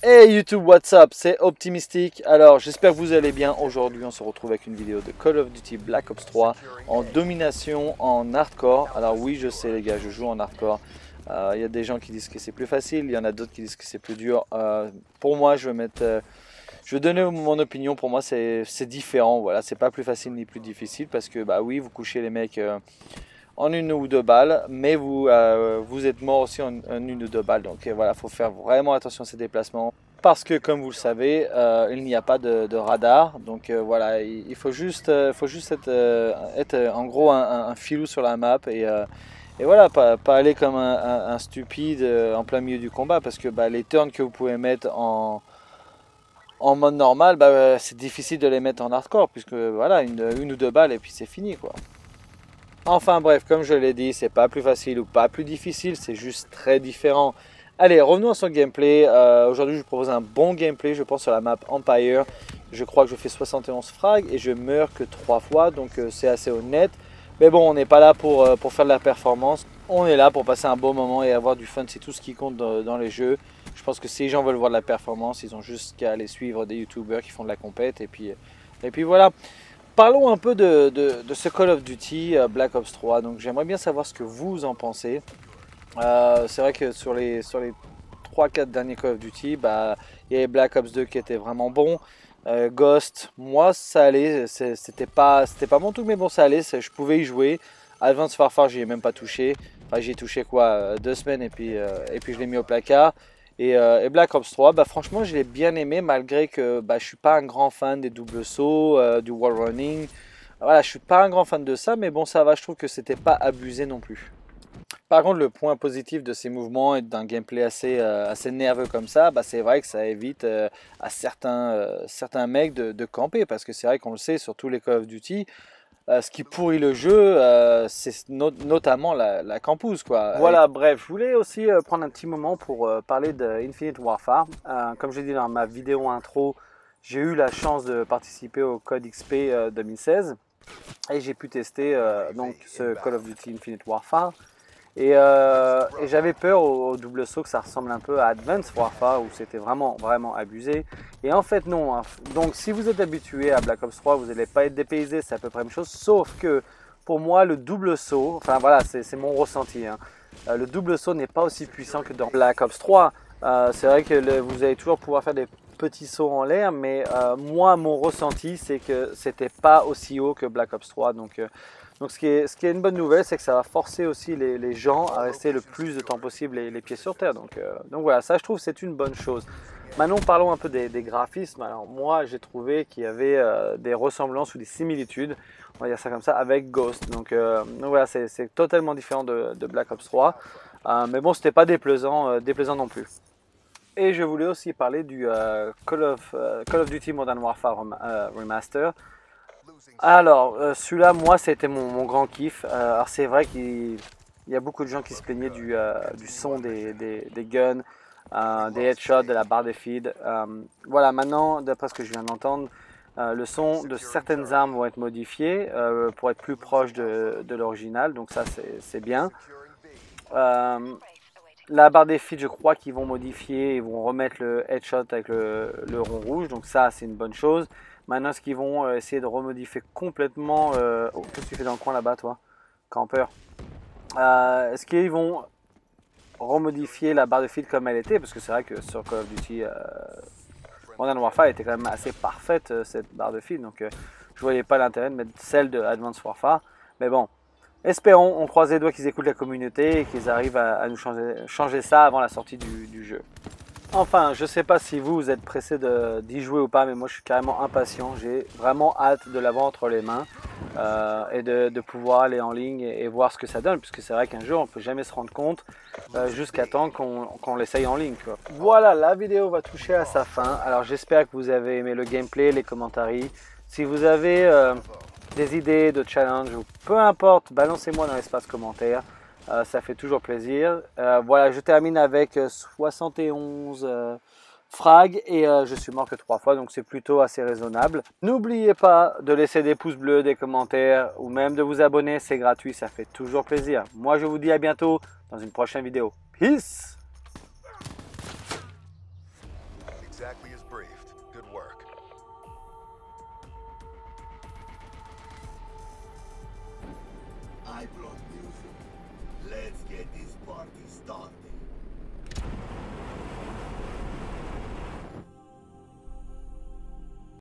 Hey YouTube, what's up? C'est Optimistic. Alors, j'espère que vous allez bien. Aujourd'hui, on se retrouve avec une vidéo de Call of Duty Black Ops 3 en domination en hardcore. Alors oui, je sais les gars, je joue en hardcore. Il y a des gens qui disent que c'est plus facile, il y en a d'autres qui disent que c'est plus dur. Pour moi, je vais donner mon opinion. Pour moi, c'est différent. Voilà, c'est pas plus facile ni plus difficile parce que bah oui, vous couchez les mecs en une ou deux balles, mais vous êtes mort aussi en une ou deux balles. Donc voilà, il faut faire vraiment attention à ces déplacements. Parce que comme vous le savez, il n'y a pas de radar. Donc voilà, il faut juste être en gros un filou sur la map et voilà, pas aller comme un stupide en plein milieu du combat. Parce que bah, les turns que vous pouvez mettre en mode normal, bah, c'est difficile de les mettre en hardcore. Puisque voilà, une ou deux balles et puis c'est fini quoi. Enfin bref, comme je l'ai dit, c'est pas plus facile ou pas plus difficile, c'est juste très différent. Allez, revenons à son gameplay. Aujourd'hui, je vous propose un bon gameplay, je pense, sur la map Empire. Je crois que je fais 71 frags et je meurs que 3 fois, donc c'est assez honnête. Mais bon, on n'est pas là pour faire de la performance. On est là pour passer un bon moment et avoir du fun, c'est tout ce qui compte dans les jeux. Je pense que si les gens veulent voir de la performance, ils ont juste qu'à aller suivre des youtubeurs qui font de la compète et puis voilà. Parlons un peu de ce Call of Duty Black Ops 3. Donc j'aimerais bien savoir ce que vous en pensez. C'est vrai que sur les 3-4 derniers Call of Duty, bah, il y avait Black Ops 2 qui était vraiment bon. Ghost, moi ça allait, c'était pas mon truc, mais bon ça allait, je pouvais y jouer. Advanced Warfare, j'y ai même pas touché. Enfin j'y ai touché quoi, 2 semaines et puis je l'ai mis au placard. Et Black Ops 3, bah, franchement je l'ai bien aimé malgré que bah, je suis pas un grand fan des doubles sauts, du wall running. Voilà, je suis pas un grand fan de ça, mais bon ça va, je trouve que c'était pas abusé non plus. Par contre, le point positif de ces mouvements et d'un gameplay assez nerveux comme ça, bah, c'est vrai que ça évite à certains mecs de camper. Parce que c'est vrai qu'on le sait sur tous les Call of Duty, ce qui pourrit le jeu, c'est notamment la campouse, quoi. Voilà, bref, je voulais aussi prendre un petit moment pour parler de Infinite Warfare. Comme je l'ai dit dans ma vidéo intro, j'ai eu la chance de participer au Code XP 2016 et j'ai pu tester donc ce Call of Duty Infinite Warfare. Et j'avais peur au double saut que ça ressemble un peu à Advanced Warfare où c'était vraiment abusé. Et en fait non, hein. Donc si vous êtes habitué à Black Ops 3, vous n'allez pas être dépaysé, c'est à peu près la même chose. Sauf que pour moi le double saut, enfin voilà, c'est mon ressenti, hein. Le double saut n'est pas aussi puissant que dans Black Ops 3. C'est vrai que vous allez toujours pouvoir faire des petits sauts en l'air, mais moi mon ressenti c'est que c'était pas aussi haut que Black Ops 3. Donc ce qui est une bonne nouvelle, c'est que ça va forcer aussi les gens à rester le plus de temps possible les pieds sur terre. Donc voilà, ça je trouve c'est une bonne chose. Maintenant parlons un peu des graphismes. Alors moi j'ai trouvé qu'il y avait des ressemblances ou des similitudes, on va dire ça comme ça, avec Ghost. Donc voilà, c'est totalement différent de Black Ops 3. Mais bon, c'était pas déplaisant non plus. Et je voulais aussi parler du Call of Duty Modern Warfare Remaster. Alors, celui-là, moi, c'était mon grand kiff. Alors, c'est vrai qu'il y a beaucoup de gens qui se plaignaient du son des guns, des headshots, de la barre de feed. Voilà, maintenant, d'après ce que je viens d'entendre, le son de certaines armes vont être modifiés pour être plus proche de l'original. Donc ça, c'est bien. La barre des feeds, je crois qu'ils vont modifier, ils vont remettre le headshot avec le rond rouge. Donc ça, c'est une bonne chose. Maintenant, est-ce qu'ils vont essayer de remodifier complètement... Oh, qu'est-ce que tu fais dans le coin là-bas, toi, campeur? Est-ce qu'ils vont remodifier la barre de feed comme elle était? Parce que c'est vrai que sur Call of Duty Modern Warfare, elle était quand même assez parfaite, cette barre de feed. Donc, je voyais pas l'intérêt de mettre celle de Advanced Warfare. Mais bon, espérons, on croise les doigts qu'ils écoutent la communauté et qu'ils arrivent à nous changer ça avant la sortie du jeu. Enfin, je sais pas si vous êtes pressé d'y jouer ou pas, mais moi je suis carrément impatient. J'ai vraiment hâte de l'avoir entre les mains et de pouvoir aller en ligne et voir ce que ça donne. Puisque c'est vrai qu'un jeu, on ne peut jamais se rendre compte jusqu'à temps qu'on l'essaye en ligne, quoi. Voilà, la vidéo va toucher à sa fin. Alors j'espère que vous avez aimé le gameplay, les commentaires. Si vous avez des idées de challenge ou peu importe, balancez-moi dans l'espace commentaire. Ça fait toujours plaisir. Voilà, je termine avec 71 frags et je suis mort que 3 fois, donc c'est plutôt assez raisonnable. N'oubliez pas de laisser des pouces bleus, des commentaires ou même de vous abonner, c'est gratuit, ça fait toujours plaisir. Moi, je vous dis à bientôt dans une prochaine vidéo. Peace! exactly as briefed. Good work. I brought music. Let's get this party started.